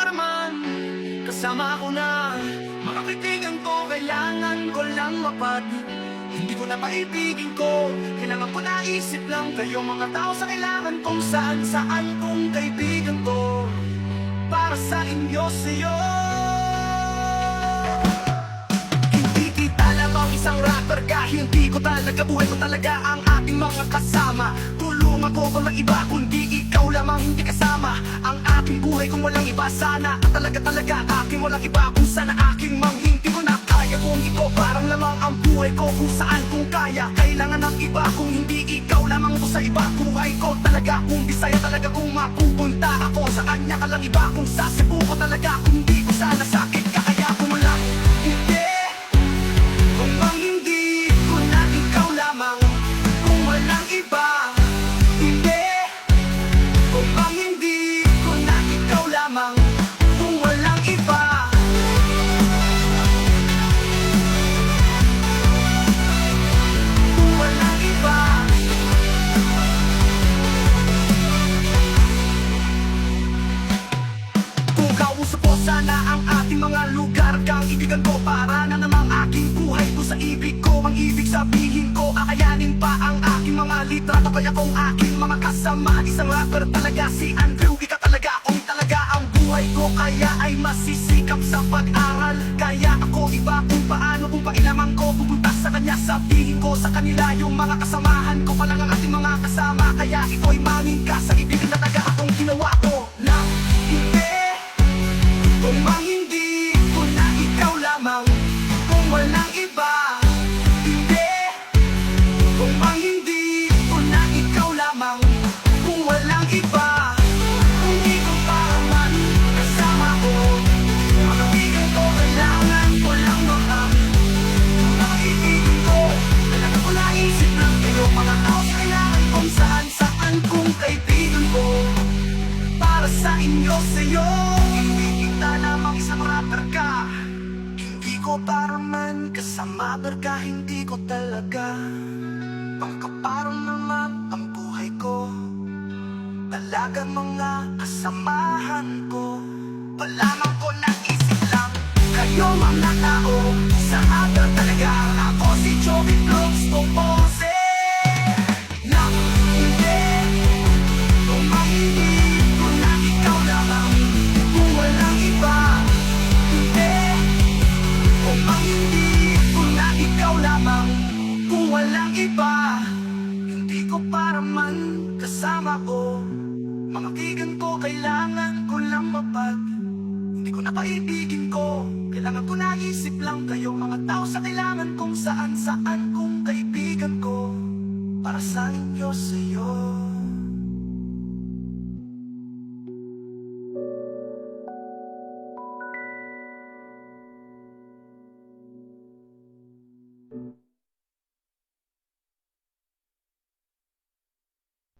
para man kasama ko na. Mga kaibigan ko, kailangan ko lang mapad. Hindi ko na paibigin ko, kailangan ko naisip lang kayo. Mga tao sa kailangan kung saan kong kaibigan ko. Para sa inyo, sa'yo. Hindi kita lamang isang rapper ka, hindi ko talaga, buhay ko talaga ang ating mga kasama. Tulungan ko kung lang iba, kundi ikaw lamang hindi kasama. Ang aking buhay kung walang iba sana, at talaga aking walang iba. Kung sana aking hindi ko na kaya. Kung ikaw parang lamang ang buhay ko, kung saan kung kaya. Kailangan ng iba, kung hindi ikaw lamang ako sa iba. Buhay ko talaga, kung Bisaya talaga, kung mapupunta ako sa kanya ka lang iba. Kung sa Cebu ko talaga, kung di ko sana sakit ka, kaya ko mo lang hindi. Kung bang hindi ko na ikaw lamang, kung walang iba. Hindi. Kung bang hindi ko na ikaw lamang, kung walang iba. Kung walang iba. Kung kausap ko sana ang ating mga lugar, kang ibigan ko para na namang aking buhay ko sa ibig ko. Ang ibig sabihin ko, kakayanin pa ang aking mga litrato. Kaya kung aking mga kasama, isang rapper talaga si Andrew. Ika talaga, kung talaga ang buhay ko. Kaya ay masisikap sa pag-aral. Kaya ako iba kung paano, kung pailamang ko pupunta sa kanya. Sabihin ko sa kanila yung mga kasamahan ko pa lang ang ating mga kasama. Kaya ito'y mangin ka sa ibigan na taga akong ginawa ko na hindi. Kung mang hindi ko na ikaw lamang, kung walang iba. Hindi. Kung mang hindi ko na ikaw lamang, kung walang iba. Kung di ko para man kasama ko, mga kaibigan ko, kailangan ko lang makam. Mga kaibigan ko, kailangan ko naisip lang kayo. Mga tao sa kailangan kung saan kong kaibigan ko. Para sa inyo, sa'yo. Kita lamang isang rapper ka, hindi ko para man kasama ka, hindi ko talaga. Pagkaparang naman ang buhay ko, talaga mga kasamahan ko. Palaman ko naisip lang kayo mga tao sa other talaga. Ako si Joey Vlogs, Pose na hindi. Kung hindi ko na ikaw lamang, kung walang iba. Hindi. Kung hindi ko na ikaw lamang, kung walang iba. Hindi ko para man kasama ko, mga kaibigan ko, kailangan ko lang mapag. Hindi ko na paibigin ko, kailangan ko naisip lang kayo. Mga tao sa kailangan kung saan kong kaibigan ko. Para sa inyo, sa'yo.